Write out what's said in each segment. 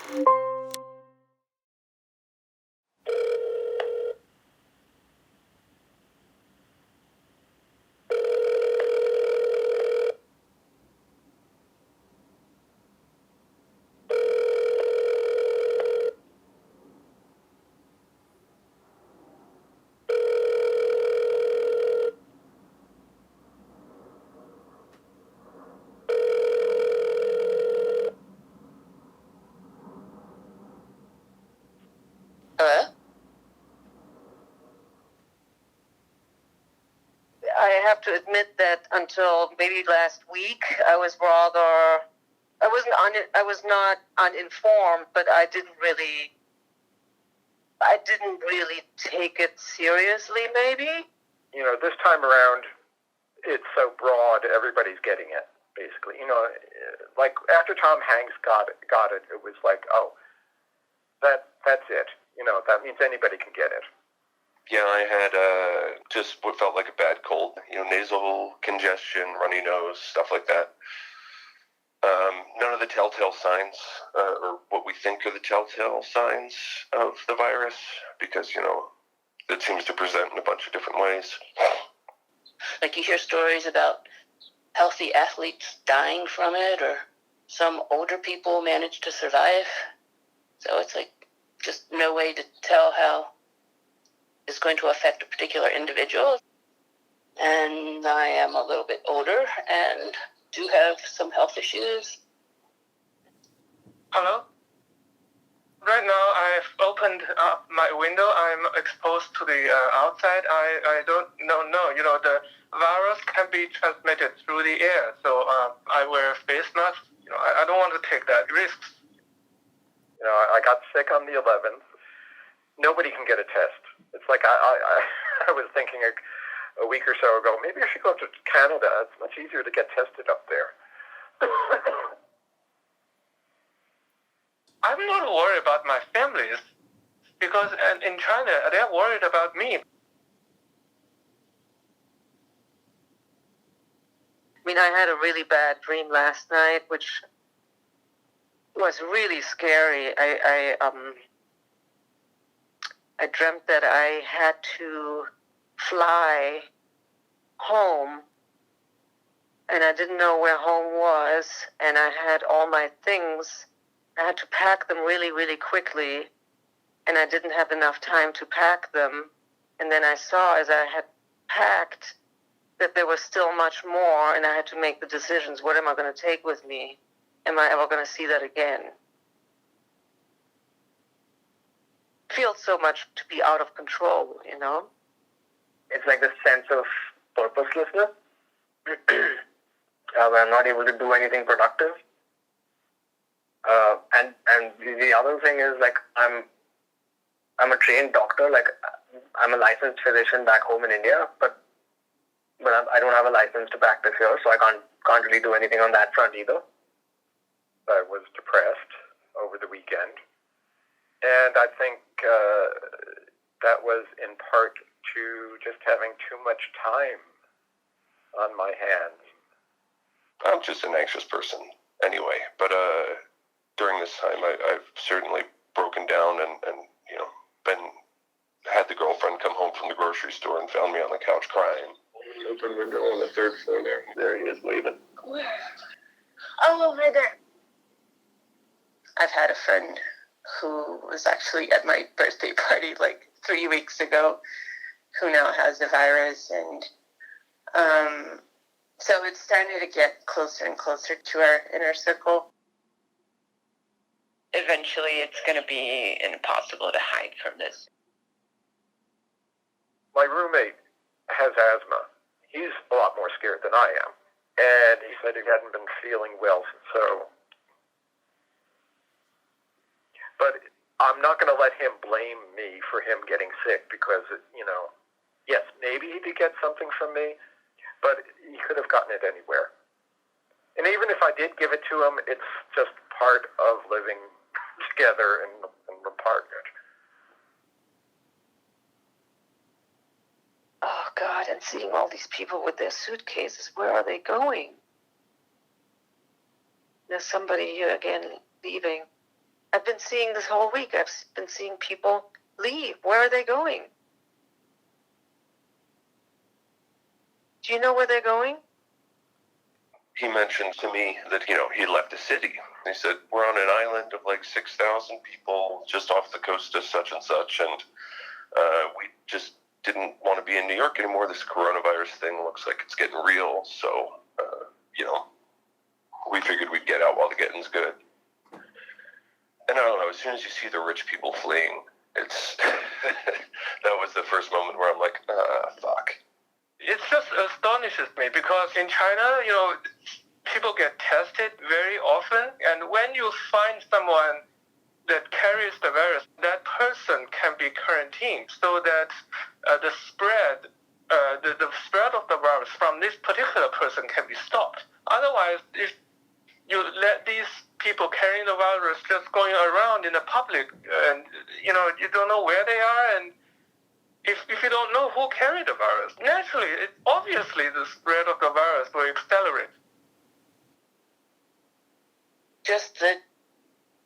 Hello? I have to admit that until maybe last week, I was not uninformed, but I didn't really take it seriously, maybe. This time around, it's so broad, everybody's getting it, basically. Like after Tom Hanks got it, it was like, oh, that's it. That means anybody can get it. Yeah, I had just what felt like a bad cold. Nasal congestion, runny nose, stuff like that. None of the telltale signs, or what we think are the telltale signs of the virus, because, it seems to present in a bunch of different ways. Like you hear stories about healthy athletes dying from it, or some older people manage to survive. So it's like just no way to tell how it's going to affect a particular individual. And I am a little bit older and do have some health issues. Hello? Right now I've opened up my window. I'm exposed to the outside. I don't know. The virus can be transmitted through the air. So I wear face masks. I don't want to take that risk. I got sick on the 11th. Nobody can get a test. It's like I was thinking a week or so ago, maybe I should go to Canada. It's much easier to get tested up there. I'm not worried about my families because in China, they're worried about me. I had a really bad dream last night, which was really scary. I dreamt that I had to fly home, and I didn't know where home was, and I had all my things. I had to pack them really, really quickly, and I didn't have enough time to pack them. And then I saw, as I had packed, that there was still much more, and I had to make the decisions. What am I going to take with me? Am I ever going to see that again? It feels so much to be out of control, It's like this sense of purposelessness. Where I'm not able to do anything productive. And the other thing is, like, I'm a trained doctor. Like, I'm a licensed physician back home in India, but I don't have a license to practice here, so I can't really do anything on that front either. I was depressed over the weekend, and I think that was in part to just having too much time on my hands. I'm just an anxious person anyway, but during this time I've certainly broken down and had the girlfriend come home from the grocery store and found me on the couch crying. Open window on the 3rd floor there. There he is waving. Where? Oh, over there. I've had a friend who was actually at my birthday party like 3 weeks ago who now has the virus, and so it's starting to get closer and closer to our inner circle. Eventually, it's going to be impossible to hide from this. My roommate has asthma. He's a lot more scared than I am. And he said he hadn't been feeling well, But I'm not going to let him blame me for him getting sick because, yes, maybe he did get something from me, but he could have gotten it anywhere. And even if I did give it to him, it's just part of living together in the apartment. Oh, God, and seeing all these people with their suitcases, where are they going? There's somebody here again leaving. I've been seeing this whole week. I've been seeing people leave. Where are they going? Do you know where they're going? He mentioned to me that, he left the city. He said, we're on an island of like 6,000 people just off the coast of such and such, and we just didn't want to be in New York anymore. This coronavirus thing looks like it's getting real, so, we figured we'd get out while the getting's good. And I don't know, as soon as you see the rich people fleeing, it's that was the first moment where I'm like, fuck. It just astonishes me because in China, people get tested very often, and when you find someone that carries the virus, that person can be quarantined so that the spread of the virus from this particular person can be stopped. Otherwise, if you let these people carrying the virus just going around in the public, and you don't know where they are, and if you don't know who carried the virus, naturally, obviously the spread of the virus will accelerate. Just the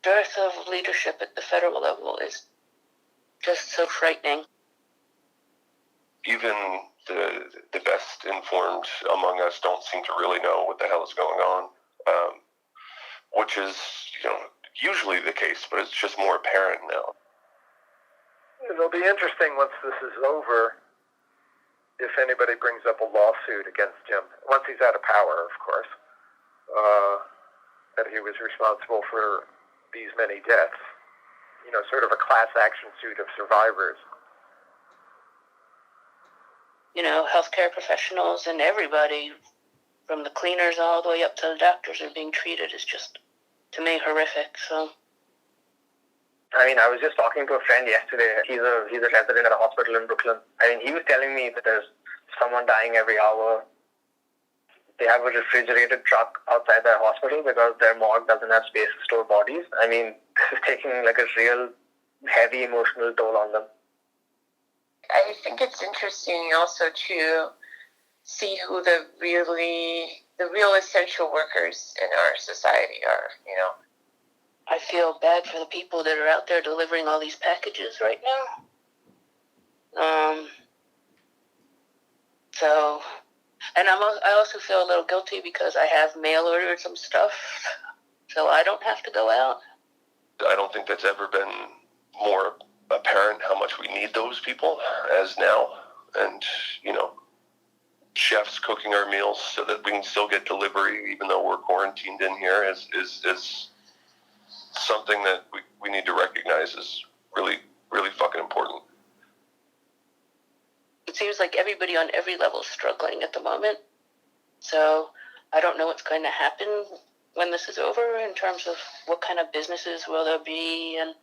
dearth of leadership at the federal level is just so frightening. Even the best informed among us don't seem to really know what the hell is going on, which is, usually the case, but it's just more apparent now. It'll be interesting once this is over, if anybody brings up a lawsuit against him, once he's out of power, of course, that he was responsible for these many deaths. Sort of a class action suit of survivors. Healthcare professionals and everybody, from the cleaners all the way up to the doctors, are being treated is just, to me, horrific. So. I was just talking to a friend yesterday. He's a resident at a hospital in Brooklyn. He was telling me that there's someone dying every hour. They have a refrigerated truck outside their hospital because their morgue doesn't have space to store bodies. This is taking like a real heavy emotional toll on them. I think it's interesting also to see who the real essential workers in our society are, I feel bad for the people that are out there delivering all these packages right now. And I also feel a little guilty because I have mail ordered some stuff, so I don't have to go out. I don't think that's ever been more apparent how much we need those people as now. And, chefs cooking our meals so that we can still get delivery even though we're quarantined in here is something that we need to recognize is really, really fucking important. It seems like everybody on every level is struggling at the moment. So I don't know what's going to happen when this is over in terms of what kind of businesses will there be and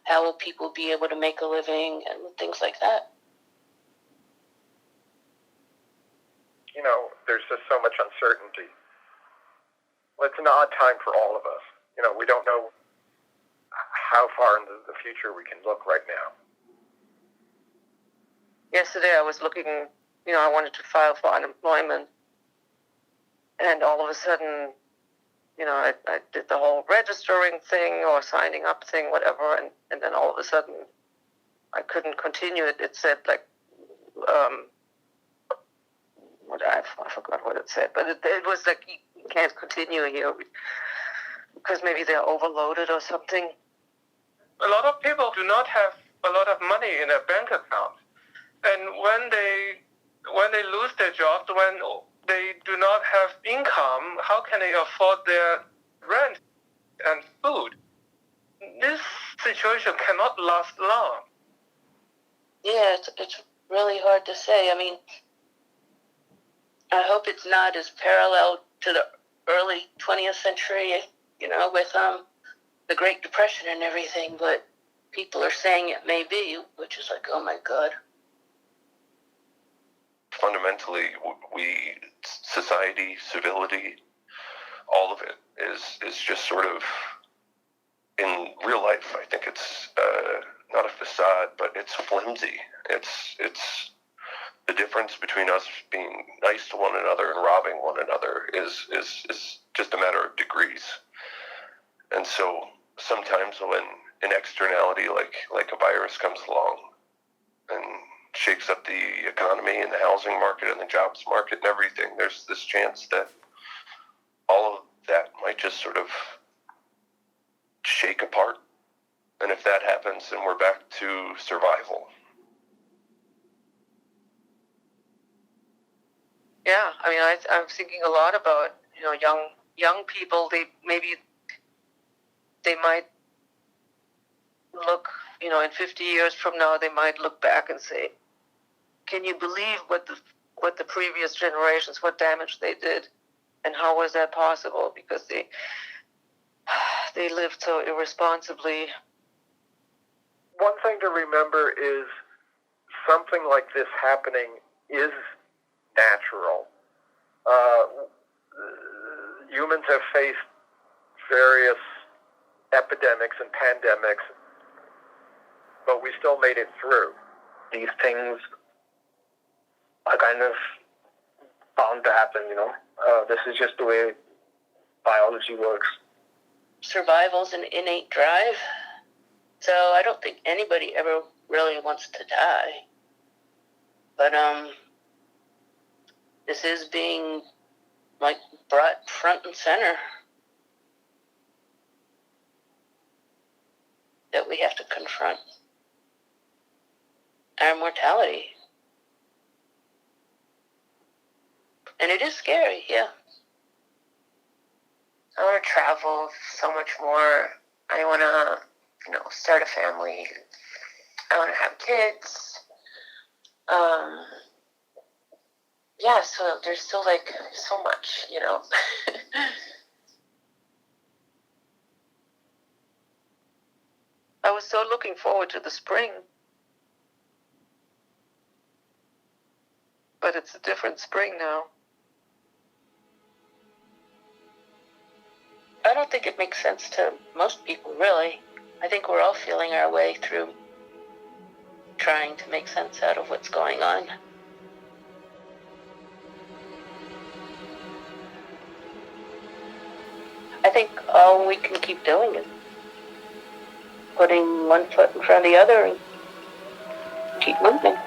how will people be able to make a living and things like that. There's just so much uncertainty. Well, it's an odd time for all of us. We don't know how far into the future we can look right now. Yesterday I was looking, I wanted to file for unemployment. And all of a sudden, I did the whole registering thing or signing up thing, whatever. And then all of a sudden I couldn't continue it. It said I forgot what it said, but it was like you can't continue here because maybe they're overloaded or something. A lot of people do not have a lot of money in their bank account, and when they lose their jobs, when they do not have income, how can they afford their rent and food? This situation cannot last long. Yeah, it's really hard to say. I hope it's not as parallel to the early 20th century, with the Great Depression and everything, but people are saying it may be, which is like, oh my God. Fundamentally, society, civility, all of it is just sort of, in real life, I think it's not a facade, but it's flimsy. It's the difference between us being nice to one another and robbing one another is just a matter of degrees. And so sometimes when an externality like a virus comes along and shakes up the economy and the housing market and the jobs market and everything, there's this chance that all of that might just sort of shake apart. And if that happens, then we're back to survival. Yeah, I mean, I'm thinking a lot about, young people. They might look, in 50 years from now, they might look back and say, "Can you believe what the previous generations, what damage they did, and how was that possible? Because they lived so irresponsibly." One thing to remember is something like this happening is natural. Humans have faced various epidemics and pandemics, but we still made it through. These things are kind of bound to happen, This is just the way biology works. Survival's an innate drive, so I don't think anybody ever really wants to die. But this is being brought front and center, that we have to confront our mortality. And it is scary, yeah. I want to travel so much more. I want to, start a family. I want to have kids. Yeah, so there's still so much, I was so looking forward to the spring. But it's a different spring now. I don't think it makes sense to most people, really. I think we're all feeling our way through trying to make sense out of what's going on. I think all we can keep doing is putting one foot in front of the other and keep moving.